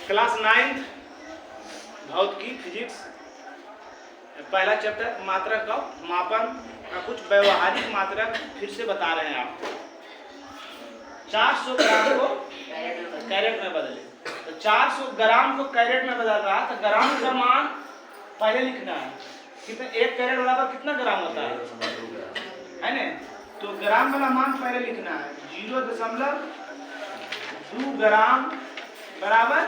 Class 9th भौतिकी physics पहला chapter मात्रक का मापन का कुछ व्यवहारिक मात्रक फिर से बता रहे हैं आपको। 400 ग्राम को कैरेट में बदले, तो 400 ग्राम को कैरेट में बदल रहा है तो ग्राम का मान पहले लिखना है। कितने, एक कैरेट बराबर कितना ग्राम होता है ना? तो ग्राम वाला मान पहले लिखना है। 0.2 ग्राम बराबर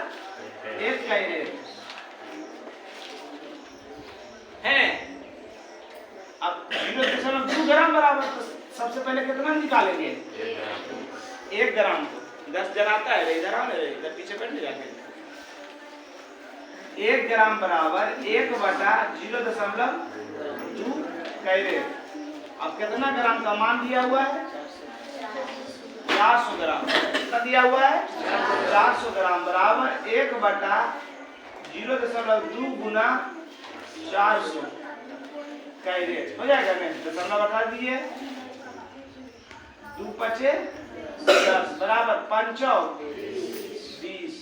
1 कैरेट है। अब 0.2 ग्राम बराबर तो सबसे पहले कितना निकालेंगे? 1 ग्राम को 10 जनाता है, इधर आओ, इधर पीछे बैठ जाके। 1 ग्राम बराबर 1/0.2 कैरेट। अब कितना ग्राम का मान दिया हुआ है? 400 ग्राम। कितना दिया हुआ है? 400 ग्राम बराबर 1/0.2 गुना 400 कैरेट हो जाएगा। नहीं दशमलव हटा दिए, 2 पचे 10 बराबर 5 20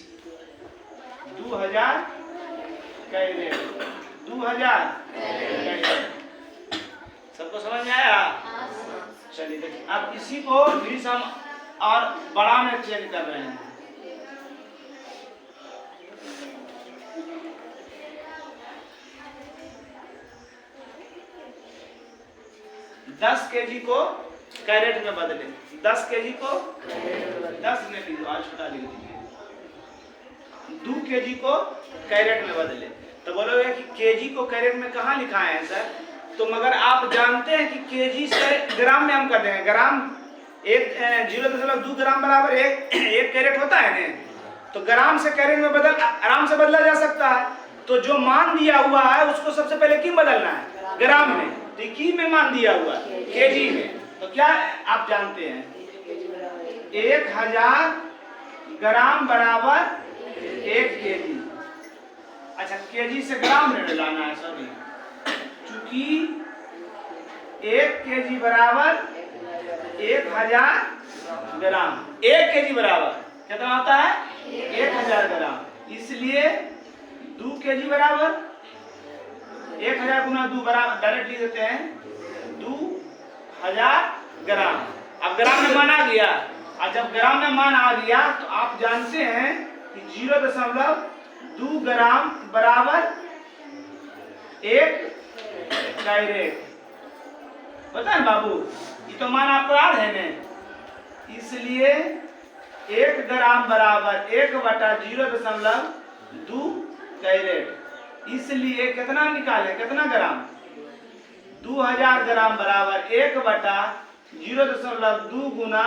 2000 कैरेट। 2000 कैरेट। सबको समझ में आया? चलिए देखिए, अब इसी को भी हम और बड़ा में चेंज कर रहे हैं। 10 केजी को कैरेट में बदले। 10 केजी को 10 में लिख दो, आज छोटा लिख दीजिए। 2 केजी को कैरेट में बदले। तो बोलोगे कि केजी को कैरेट में कहाँ लिखा है सर? तो मगर आप जानते हैं कि केजी से ग्राम में हम कर देंगे। ग्राम 0.2 ग्राम बराबर एक कैरेट होता है ना, तो ग्राम से कैरेट में आराम से बदला जा सकता है। तो जो मान दिया हुआ है उसको सबसे पहले किम बदलना है? ग्राम में। तो की में मान दिया हुआ है केजी में, तो क्या आप जानते हैं 1000 ग्राम बराबर 1 केजी। अच्छा, केजी से ग्राम में लाना है सभी, चूंकि 1 केजी बराबर 1000 ग्राम। 1 केजी बराबर कितना होता है? 1000 ग्राम। इसलिए 2 केजी बराबर 1000 गुना 2 बराबर डायरेक्ट लिख देते हैं 2000 ग्राम। अब ग्राम में मान आ गया, और जब ग्राम में मान आ गया तो आप जानते हैं कि 0.2 ग्राम बराबर 1 कैरेट। पता है बाबू, ये तो मान आपको याद है ना? इसलिए 1 ग्राम बराबर 1/0.2 कैरेट। इसलिए कितना निकाले, कितना ग्राम? 2000 ग्राम बराबर 1/0.2 गुना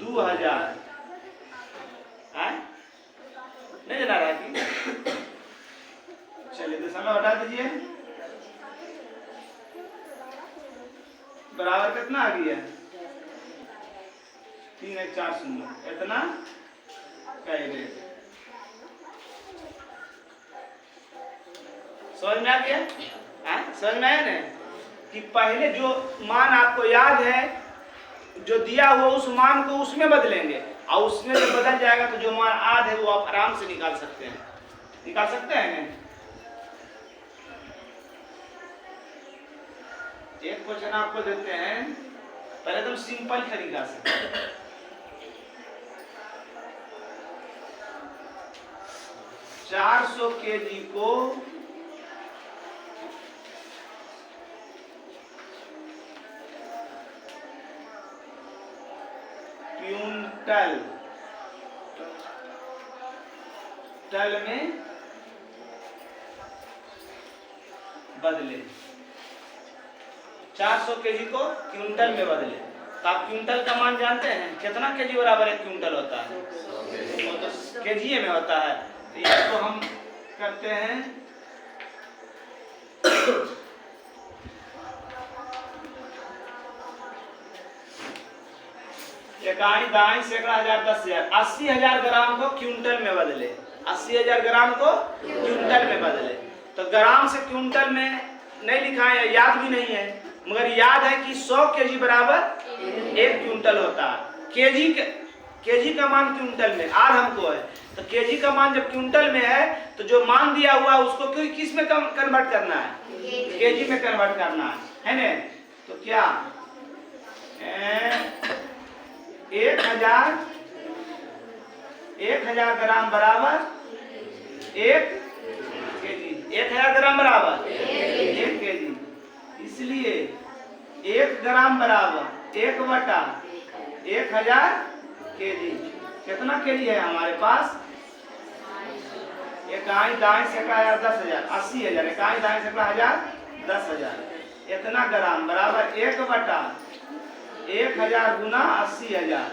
2000 है। नहीं जना रहा कि? चलिए दशमलव हटा दीजिए, बराबर कितना आ गया? 3140 इतना कैरेट। समझ में आ गया? समझ में आया ना कि पहले जो मान आपको याद है, जो दिया हुआ उस मान को उसमें बदलेंगे, और उसमें जब बदल जाएगा तो जो मान याद है वो आप आराम से निकाल सकते हैं। निकाल सकते हैं ना? एक क्वेश्चन आपको देते हैं, पहले तो सिंपल तरीका से। ₹400 केजी को क्विंटल में बदले। 400 केजी को क्विंटल में बदले। तो आप क्विंटल का मान जानते हैं? कितना केजी बराबर 1 क्विंटल होता है? तो केजी में होता है। तो इसको हम करते हैं इकाई दाई सैकड़ा हजार 10,000। 80,000 ग्राम को क्विंटल में बदले। 80,000 ग्राम को क्विंटल में बदले। तो ग्राम से क्विंटल में नहीं लिखा है, याद भी नहीं है, मगर याद है कि 100 केजी बराबर 1 क्विंटल होता है। केजी केजी का मान क्विंटल में, आर हमको है, तो केजी का मान जब क्विंटल में है तो जो मान दिया हुआ है उसको क्यों किस में कन्वर्ट करना है, केजी में कन्वर्ट करना है ना। तो क्या 1000 ग्राम बराबर 1 केजी, 1000 ग्राम बराबर 1 केजी, इसलिए 1 ग्राम बराबर 1/1000 केजी। कितना केजी है हमारे पास, इकाई दाएं सैकड़ा 10,000, 80,000, इकाई दाएं सैकड़ा 1000, 10,000, इतना ग्राम बराबर 1/1000 गुना 80,000,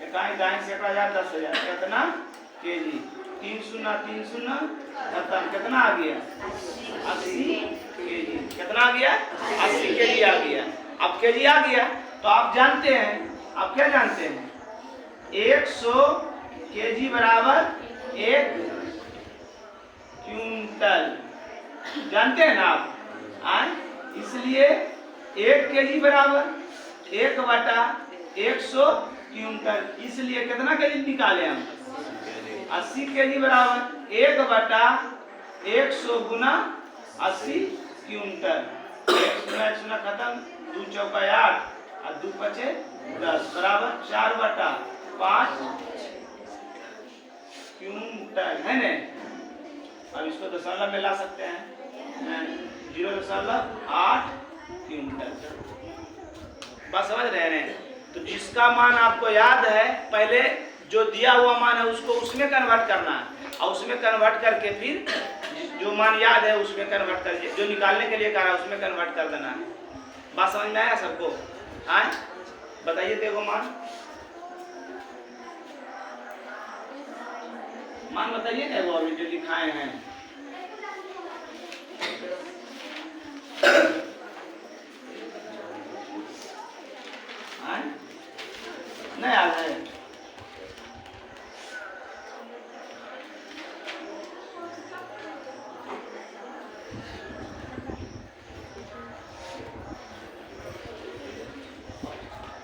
इकाई दाएं सैकड़ा 1000, 10,000, कितना केजी। 3 शून्य 3 शून्य खत्म, कितना आ गया 80 केजी, कितना आ गया 80 केजी आ गया। अब केजी आ गया तो आप जानते हैं, आप क्या जानते हैं 100 केजी बराबर 1 क्विंटल, जानते हैं ना आप। इसलिए 1 केजी बराबर 1/100 क्विंटल, इसलिए कितना केजी निकाले हम 80 केजी बराबर 1/100 गुना 80 क्विंटल। 1 शून्य खत्म, 2 चौका 8 और 2 पचे 10 बराबर 4/5 क्विंटल, है ना। अब इसको दशमलव में ला सकते हैं, 0.8 क्विंटल। बात समझ रहे हैं। तो जिसका मान आपको याद है, पहले जो दिया हुआ मान है उसको उसमें कन्वर्ट करना है, और उसमें कन्वर्ट करके फिर जो मान याद है उसमें कन्वर्ट कर, जो निकालने के लिए कहा उसमें कन्वर्ट कर देना है। बात समझ में आया सबको। बताइए देखो मान बताइए ना वो अभी जो लिखाए हैं। नहीं याद है,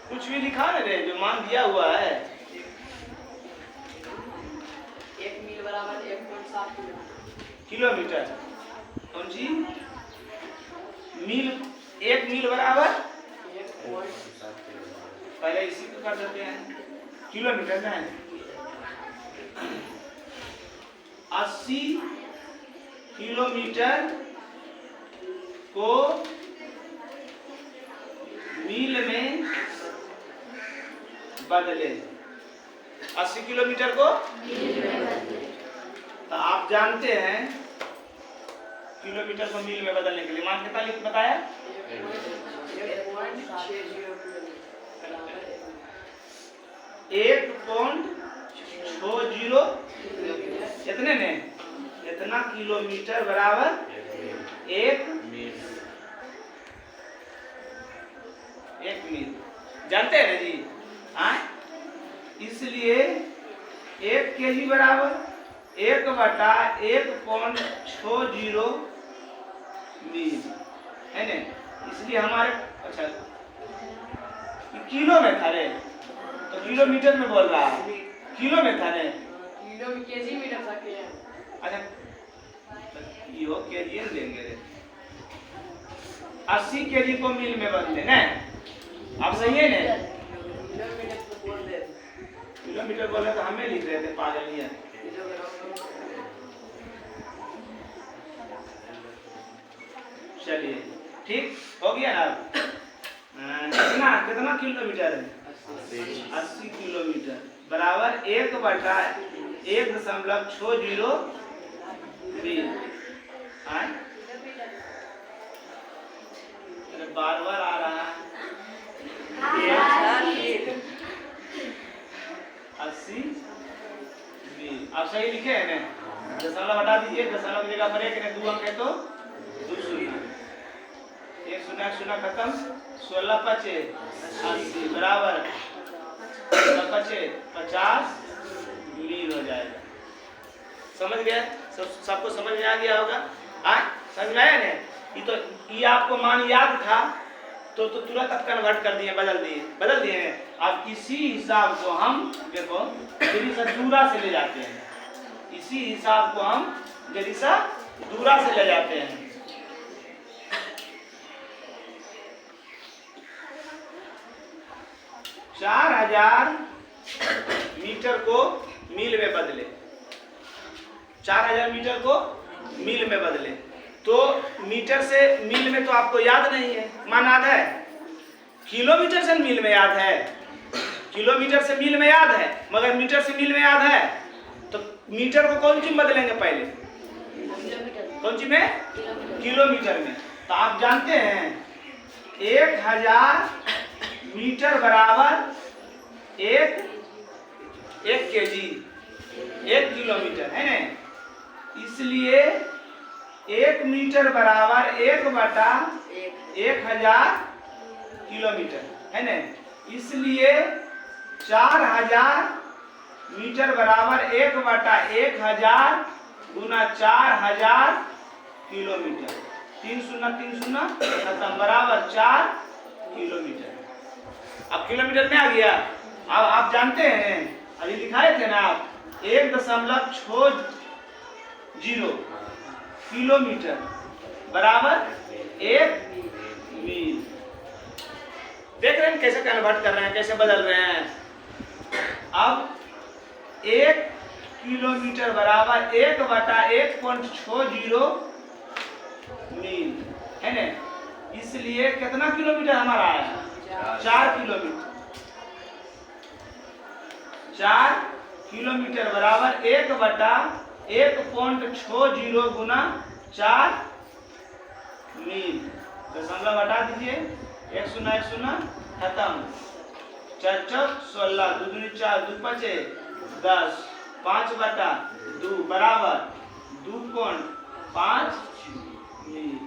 कुछ भी लिखा ना रे, जो मान दिया हुआ है। 1 मील बराबर 1.7 किलोमीटर, कौन सी मील, 1 मील बराबर, पहले इसी को कर देते हैं किलोमीटर का है। 80 किलोमीटर को मील में बदले, 80 किलोमीटर को तो आप जानते हैं किलोमीटर को मील में बदलने के लिए मान कितना लिख बताया 1.60 इतने ने, इतना किलोमीटर बराबर 1 मील, जानते हैं ना जी। इसलिए 1 केजी बराबर 1/1.60 मील, है ना। इसलिए हमारे, अच्छा किलो में था रे, तो किलोमीटर में बोल रहा है, किलो में था रे, किलो में केजी मीटर तक है। अच्छा यो केजी लेंगे रे, 80 केजी को मील में बदले ना, आप सही है ना। किलोमीटर बोले तो हमें लिख रहे थे पागल ही है। चलिए ठीक हो गया ना। कितना कितना किलोमीटर है 80 किलोमीटर बराबर 1/1.60 मील। बार बार आ रहा है 80 मील, आप सही लिखे हैं ना। दशमलव हटा दीजिए, दशमलव की जगह पर 1 ने 2 अंक है तो 2 शून्य, 1 शून्य शून्य खत्म, 16 पचे 80 बराबर 16 पचे 50 मील हो जाएगा। समझ गए सबको समझ में आ गया होगा। समझ में आया ना। ये तो ये आपको मान याद था, तो तुरंत आप कन्वर्ट कर दिए, बदल दिए हैं। अब इसी हिसाब को हम देखो जरीसा दूरा से ले जाते हैं, इसी हिसाब को हम जरीसा दूरा से ले जाते हैं। चार 4000 मीटर को मील में बदले, 4000 मीटर को मील में बदले। तो मीटर से मील में तो आपको याद नहीं है, मान याद है? किलोमीटर से मील में याद है, किलोमीटर से मील में याद है, मगर मीटर से मील में याद है। तो मीटर को कौन सी में बदलेंगे पहले? कौन सी में? किलोमीटर में। तो आप जानते हैं 1000 मीटर बराबर एक केजी, 1 किलोमीटर है ना। इसलिए 1 मीटर बराबर 1/1000 किलोमीटर है ना। इसलिए 4000 मीटर बराबर 1/1000 गुना 4000 किलोमीटर। 3 शून्य 3 शून्य खत्म, बराबर 4 किलोमीटर। अब किलोमीटर में आ गया। अब आप जानते हैं अभी दिखाए थे ना आप 1.60 किलोमीटर बराबर 1 मील। देख रहे हैं कैसे कन्वर्ट कर रहे हैं, कैसे बदल रहे हैं। अब 1 किलोमीटर बराबर 1/1.60 मील है ना। इसलिए कितना किलोमीटर हमारा आया? 4 किलोमीटर। 4 किलोमीटर बराबर 1/1.60 गुना 4 मील। दशमलव हटा दीजिए, 1 शून्य 1 शून्य खत्म। 4 चौक 16, 2 दूनी 4, 2 पचे 10, 5/2 बराबर 2.5 मील।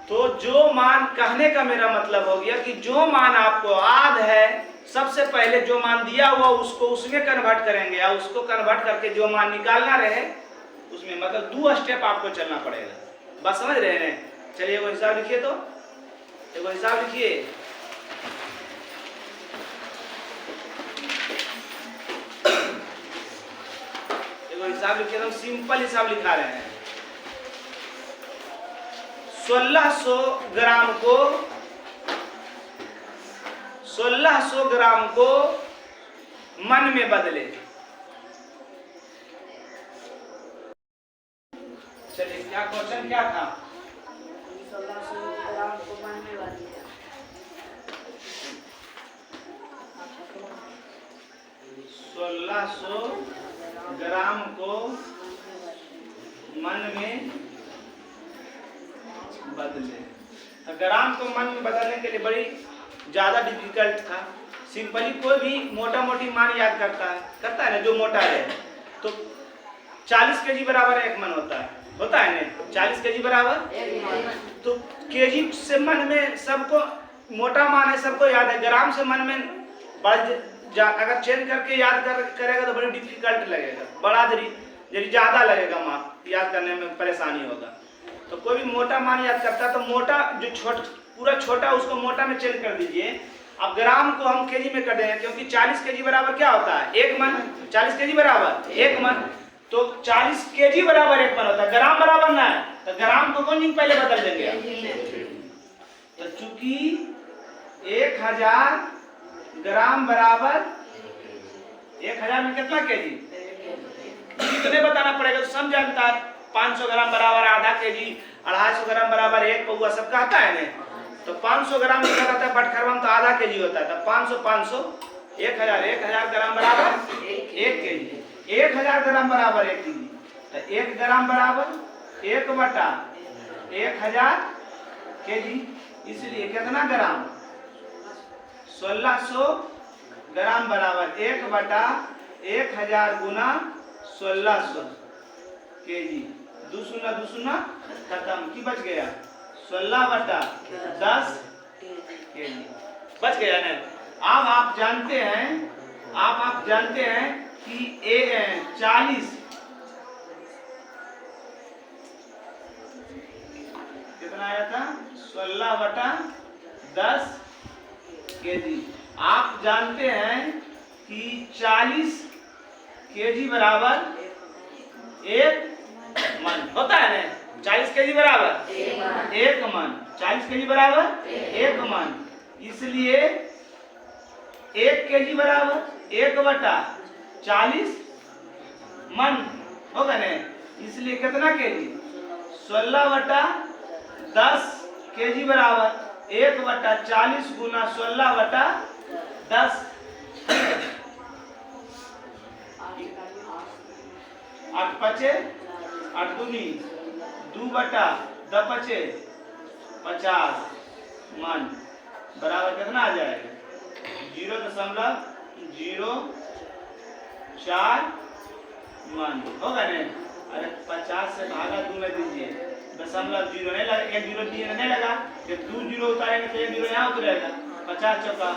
तो जो मान, कहने का मेरा मतलब हो गया कि जो मान आपको याद है, सबसे पहले जो मान दिया हुआ उसको उसमें कन्वर्ट करेंगे, या उसको कन्वर्ट करके जो मान निकालना रहे उसमें, मतलब 2 स्टेप आपको चलना पड़ेगा। बात समझ रहे हैं? चलिए एगो हिसाब लिखिए, तो एगो हिसाब लिखिए। एगो हिसाब लिखिए, एकदम सिंपल हिसाब लिखा रहे हैं। 1600 ग्राम को 1600 ग्राम को मन में बदले। चलिए क्या क्वेश्चन क्या था? 1600 ग्राम को मन में बदले। 1600 ग्राम को मन में बदले। तो ग्राम को मन में बदलने के लिए बड़ी ज़्यादा डिफिकल्ट था। सिंपली कोई भी मोटा मोटी मान याद करता है ना, जो मोटा है। तो 40 केजी बराबर 1 मन होता है ना। 40 केजी बराबर, तो केजी से मन में सबको मोटा मान है, सबको याद है। ग्राम से मन में अगर चेंज करके याद करेगा तो बड़ी डिफिकल्ट लगेगा, बड़ा ज़्यादा लगेगा, मान याद करने में परेशानी होगा। तो कोई भी मोटा मान याद करता है तो मोटा जो पूरा छोटा उसको मोटा में चेंज कर दीजिए। अब ग्राम को हम केजी में कर देंगे, क्योंकि 40 केजी बराबर क्या होता है? 1 मन। 40 केजी बराबर 1 मन, तो 40 केजी बराबर 1 मन होता है। ग्राम बराबर ना है तो ग्राम को कौन पहले बदल देंगे? तो चूंकि 1000 ग्राम बराबर 1000 में कितना केजी, कितने बताना पड़ेगा तो सब जानता है। 500 ग्राम बराबर आधा केजी, 250 ग्राम बराबर 1 पौवा, सब कहता है ना। तो 500 ग्राम लिखा रहता है बटखरवा में, तो आधा केजी होता है। तो 500 500 1000 ग्राम बराबर 1 केजी। 1000 ग्राम बराबर 1 केजी, तो 1 ग्राम बराबर 1/1000 केजी। इसलिए कितना ग्राम? 1600 ग्राम बराबर 1/1000 गुना 1600 केजी। 2 शून्य 2 शून्य खत्म, की बच गया? 16/10 केजी बच गया ना। अब आप जानते हैं कि 40 कितना आया था? 16/10 kg। आप जानते हैं कि 40 kg बराबर 1 मन होता है ना। 40 kg बराबर 1 मन। 40 kg बराबर 1 मन। इसलिए 1 kg बराबर 1/40 मन होगा ना। इसलिए कितना kg? 16/10 kg बराबर 1/40 गुना 16/10। 8 पचे 8 दूनी 2/10 50 मन बराबर कितना आ जाएगा? 0.04 मन होगा ना। अरे 50 से भागा 2 में दीजिए, 0.0 नहीं लगा, 1 0 दिए नहीं लगा। जब 2 0 उतारेंगे तो 1 0 यहाँ उतरेगा। 50 चौका।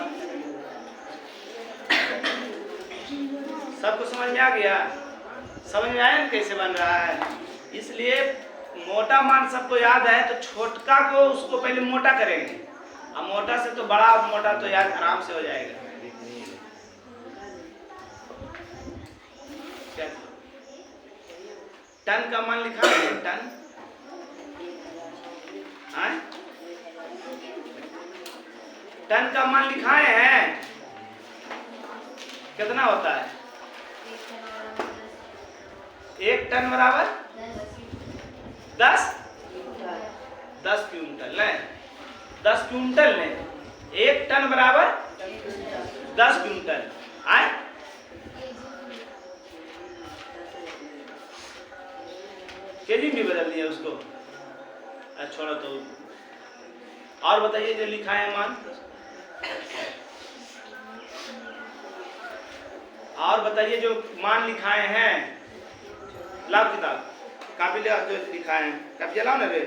सबको समझ में आ गया? समझ में आया ना कैसे बन रहा है? इसलिए मोटा मान सबको याद है तो छोटका को उसको पहले मोटा करेंगे, और मोटा से तो बड़ा मोटा तो याद आराम से हो जाएगा। टन का मान लिखा है। टन टन का मान लिखाए हैं। कितना होता है? 1 टन बराबर 10 क्विंटल ले। 10 क्विंटल ले। 1 टन बराबर 10 क्विंटल। आए केजी भी बदल दिया उसको। छोड़ो तो और बताइए जो लिखा है मान। और बताइए जो मान लिखाए हैं। लाओ किताब कापी ले, जो लिखाए हैं कापी लाओ ना रे।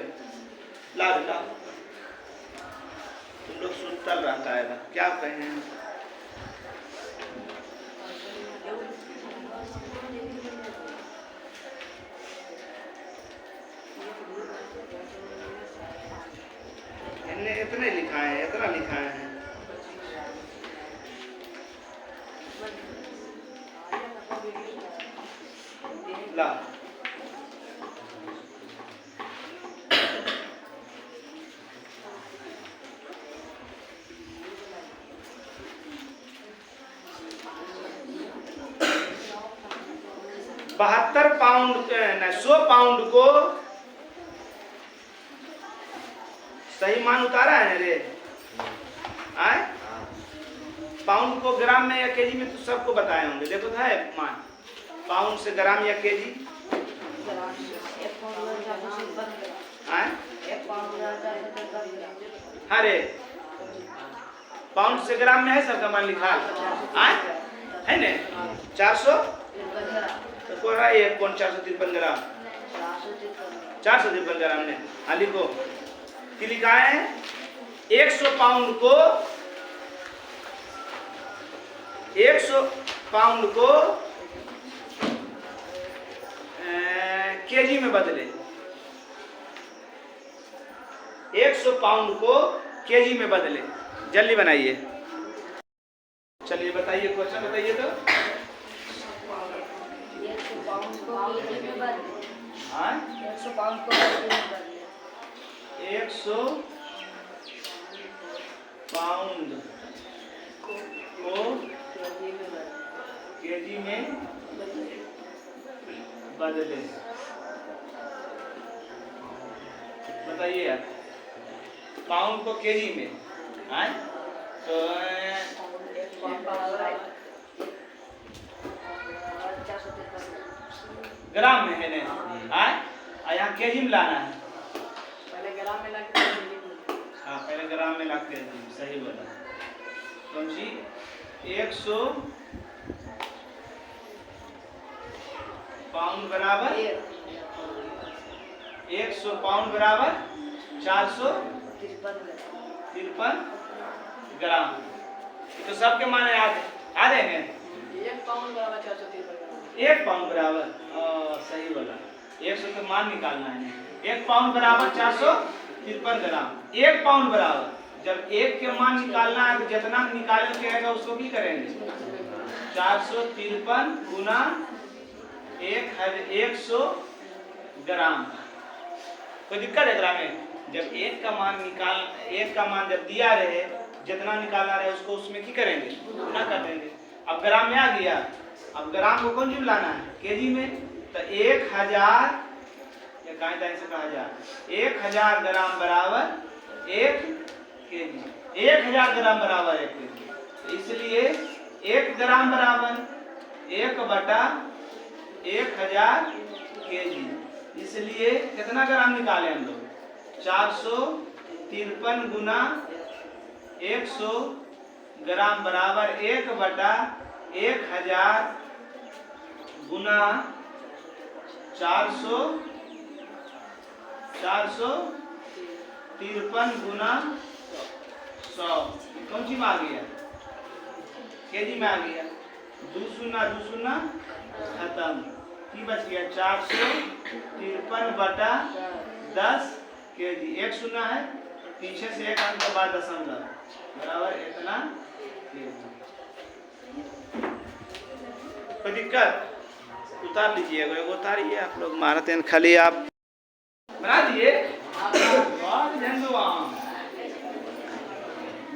लाओ लाओ। तुम लोग सुतल रहता है ना, क्या कहें? इतने लिखाए हैं, इतना लिखाए हैं। ला बहत्तर पाउंड 100 पाउंड को सही मान उतारा है रे। आए पाउंड को ग्राम में या केजी में तो सबको बताए होंगे। देखो था मान पाउंड से ग्राम या केजी। अरे पाउंड से ग्राम में है सबका मान लिखा है ना। 400 तो कोई है 453 ग्राम। 453 ग्राम ने हाँ लिखो कि लिखा है 100 पाउंड को 100 पाउंड को केजी में बदले। 100 पाउंड को केजी में बदले। जल्दी बनाइए। चलिए बताइए क्वेश्चन बताइए तो। 100 पाउंड को केजी में बदले। 100 पाउंड को केजी में बदले। 100 पाउंड को केजी में बदले। बताइए यार पाउंड को केजी में आए तो ग्राम में है ना। आए यहाँ केजी में लाना है। पहले ग्राम में लाके हाँ पहले ग्राम में लाके सही बोला। कौन सी 100 पाउंड बराबर 100 पाउंड बराबर 453 ग्राम। तो सबके माने याद है ना। 1 पाउंड बराबर 453 ग्राम। 1 पाउंड बराबर सही बोला। 100 का मान निकालना है। 1 पाउंड बराबर 453 53 ग्राम। 1 पाउंड बराबर, जब 1 के मान निकालना है तो जितना निकाले के आएगा उसको की करेंगे 453 गुना 100 ग्राम। कोई दिक्कत है ग्राम में? जब 1 का मान जब दिया रहे, जितना निकालना रहे उसको उसमें की करेंगे गुना कर देंगे। अब ग्राम में आ गया, अब ग्राम को कौन सी लाना है केजी में, तो 1000 या कहीं तरह से कहा जाए 1000 ग्राम बराबर 1 केजी। 1000 ग्राम बराबर 1 केजी, इसलिए 1 ग्राम बराबर 1/1000 केजी। इसलिए कितना ग्राम निकाले हम लोग 453 गुना 100 ग्राम बराबर 1/1000 गुना 453 गुना 100 कौन सी में आ गया केजी में आ गया। 2 शून्य खत्म, की बच गया 453/10 केजी। 1 शून्य है, पीछे से 1 अंक के बाद दशमलव बराबर इतना केजी। कोई दिक्कत? उतार लीजिएगा, एगो उतारिए आप लोग मारते हैं खाली, आप बना दिए।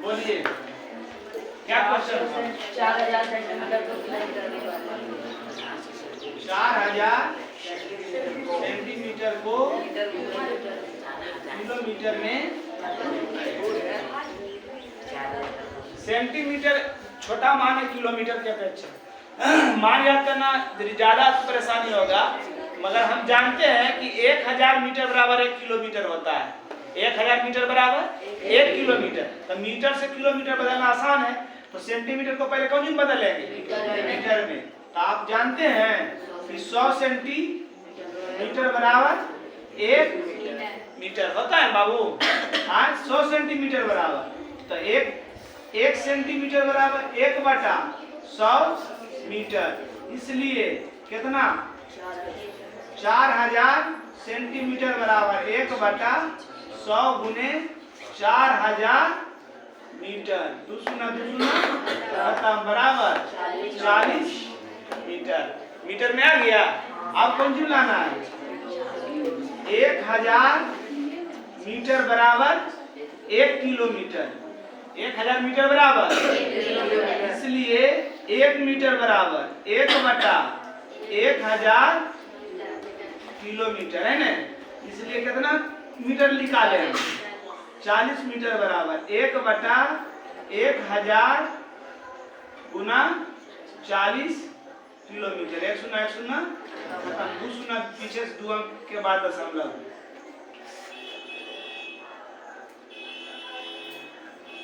बोलिए क्या क्वेश्चन? 4000 सेंटीमीटर को किलोमीटर में 4000 सेंटीमीटर को किलोमीटर में। सेंटीमीटर छोटा मान है किलोमीटर के अपेक्षा। मान याद करना ज्यादा परेशानी होगा, मगर हम जानते हैं कि 1000 मीटर बराबर 1 किलोमीटर होता है। 1000 मीटर बराबर 1 किलोमीटर, तो मीटर से किलोमीटर बदलना आसान है, तो सेंटीमीटर को पहले कौन सी बदलेंगे मीटर में। तो आप जानते हैं कि 100 सेंटीमीटर बराबर 1 मीटर होता है बाबू। आज 100 सेंटीमीटर बराबर, तो 1 सेंटीमीटर बराबर 1/100 मीटर। इसलिए कितना 4000 सेंटीमीटर बराबर 1/100 गुने 4000 मीटर। 2 शून्य खत्म बराबर 40 मीटर। मीटर में आ गया। अब कौन सी लाना है 1000 मीटर बराबर 1 किलोमीटर। 1000 मीटर बराबर, इसलिए 1 मीटर बराबर 1/1000 किलोमीटर है ना। इसलिए कितना मीटर निकाले हम 40 मीटर बराबर 1/1000 गुना 40 किलोमीटर। 1 शून्य 2 शून्य पीछे से 2 अंक के बाद दशमलव,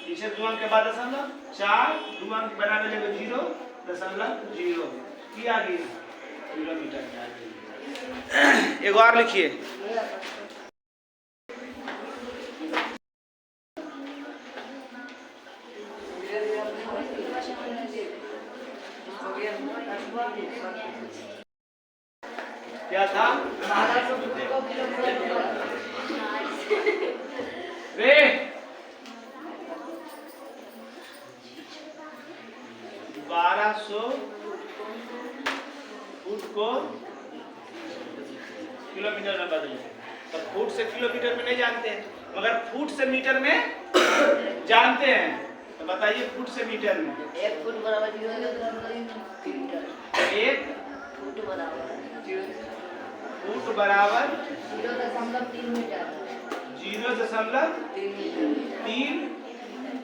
पीछे 2 अंक के बाद दशमलव 4 2 अंक बना लेंगे 0.0 की आ गई किलोमीटर। एक और लिखिए क्या था 1200 फुट को किलोमीटर में रे 1200 फुट को किलोमीटर में बदले। तो फुट से किलोमीटर में नहीं जानते हैं, मगर फुट से मीटर में जानते हैं। तो बताइए फुट से मीटर में 1 फुट बराबर 0.3 मीटर। 1 फुट बराबर 0.3 मीटर। 0.3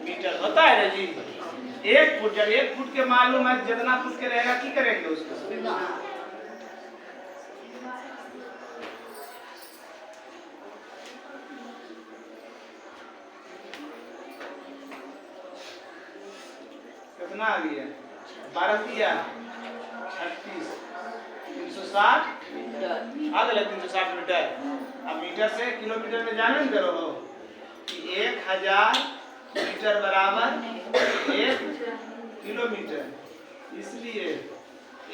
मीटर होता है ना जी। 1 फुट, जब 1 फुट के मालूम है जितना फुट के रहेगा की करेंगे उसको कितना आ गया 12 दिया 36 360 आ गया 360 मीटर। अब मीटर से किलोमीटर में जाने न करो कि 1000 मीटर बराबर 1 किलोमीटर। इसलिए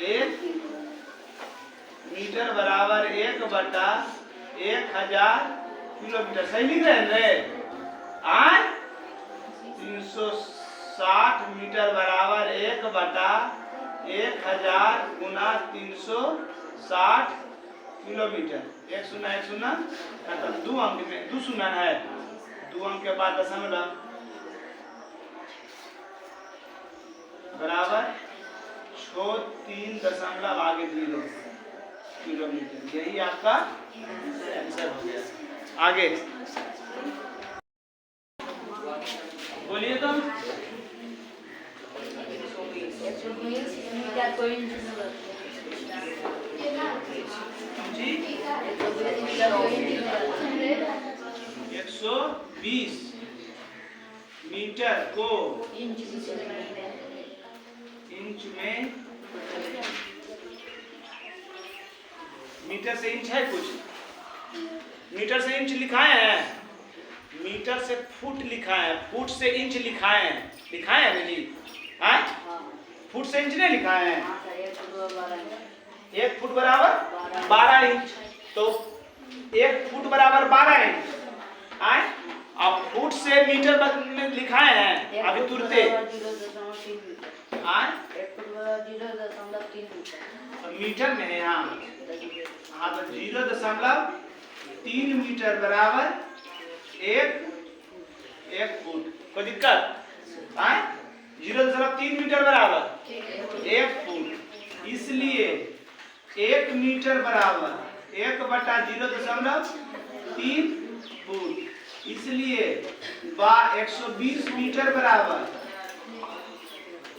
1 मीटर बराबर 1/1000 किलोमीटर। सही लिख रहे हैं रे? आय 360 मीटर बराबर 1/1000 गुना 360 किलोमीटर। एक शून्य खत्म। 2 अंक में 2 शून्य है, 2 अंक के बाद दशमलव बराबर 3 दशमलव आगे 0 किलोमीटर। यही आपका आंसर हो गया। आगे बोलिए तो। 120 मीटर को इंच में बदले। जी 120 मीटर को इंच में बदले। 120 मीटर को इंच में, मीटर से इंच है कुछ? मीटर से इंच लिखाए हैं, मीटर से फुट लिखा है, फुट से इंच लिखाए हैं जी? हाँ, फुट से इंच नहीं लिखाए हैं। 1 फुट बराबर 12 इंच, तो 1 फुट बराबर 12 इंच। आए अब फुट से मीटर में लिखाए हैं अभी तुरंत। आए मीटर में है यहाँ। हाँ तो 0.3 मीटर बराबर 1 फुट। कोई दिक्कत? आए 0.3 मीटर बराबर 1 फुट, इसलिए 1 मीटर बराबर 1/0.3 फुट, इसलिए 120 मीटर बराबर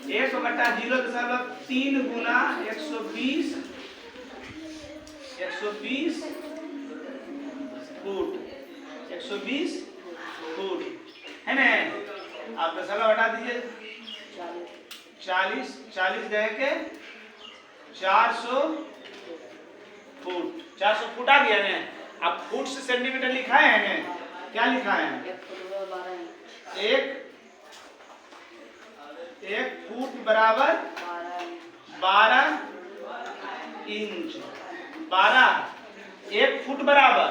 1/0.3 गुना 120 फुट, 120 फुट है ना। आप दशमलव हटा दीजिए। 40 दे के 400 फुट, 400 फुट आ गया ना। अब फुट से सेंटीमीटर लिखा है ना, क्या लिखा है? 1 फुट बराबर 12 इंच। 1 फुट बराबर,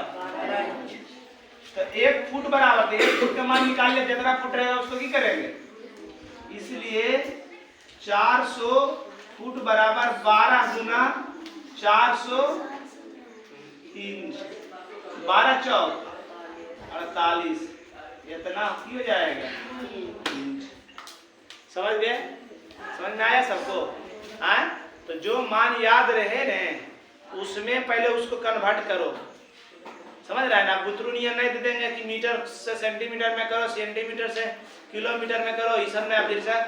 तो 1 फुट बराबर, तो 1 फुट का मान निकाल ले, जितना फुट रहेगा उसको की करेंगे। इसलिए 400 फुट बराबर 12 गुना 400 इंच, 12 चौक 48, इतना की हो जाएगा इंच। समझ गए? समझ में आया सबको? आए तो जो मान याद रहे ने उसमें पहले उसको कन्वर्ट करो। समझ रहा है ना? बुतरुनिया नहीं दे देंगे कि मीटर से सेंटीमीटर में करो, सेंटीमीटर से किलोमीटर में करो, इस सब में आप जैसा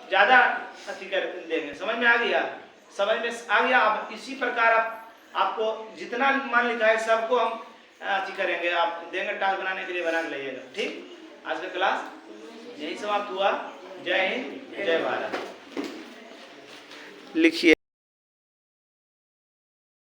ज्यादा अति कर देंगे। समझ में आ गया? समझ में आ गया? अब इसी प्रकार आपको जितना मान लिखा है सबको हम अति करेंगे, आप देंगे टास्क बनाने के लिए, बना के लाइएगा। ठीक, आज का क्लास यही समाप्त हुआ। जय हिंद, जय भारत। लिखिए।